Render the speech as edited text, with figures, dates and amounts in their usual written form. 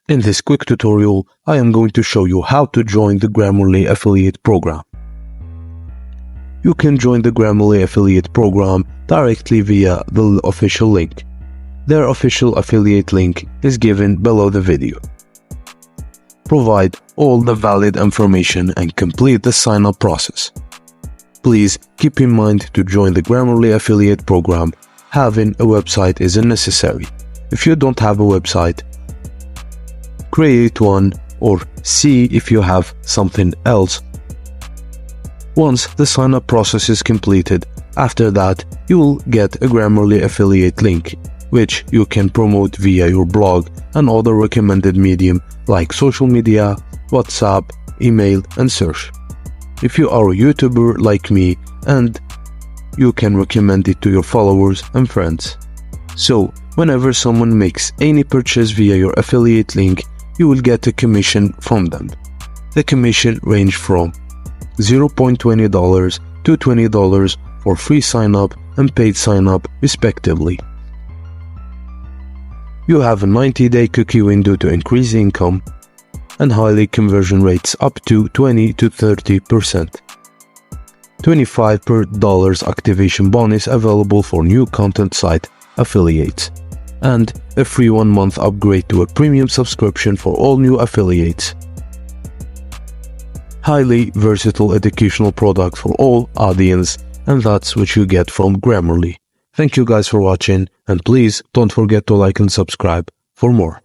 In this quick tutorial, I am going to show you how to join the Grammarly affiliate program. You can join the Grammarly affiliate program directly via the official link. Their official affiliate link is given below the video. Provide all the valid information and complete the sign-up process. Please keep in mind to join the Grammarly affiliate program, having a website isn't necessary. If you don't have a website, create one or see if you have something else. Once the sign-up process is completed, after that you will get a Grammarly affiliate link, which you can promote via your blog and other recommended medium like social media, WhatsApp, email, and search. If you are a YouTuber like me, and you can recommend it to your followers and friends. So, whenever someone makes any purchase via your affiliate link, you will get a commission from them. The commission range from $0.20 to $20 for free sign-up and paid sign-up respectively. You have a 90-day cookie window to increase income and highly conversion rates up to 20 to 30%. $25 per dollar activation bonus available for new content site affiliates, and a free 1-month upgrade to a premium subscription for all new affiliates. Highly versatile educational product for all audience, and that's what you get from Grammarly. Thank you guys for watching, and please don't forget to like and subscribe for more.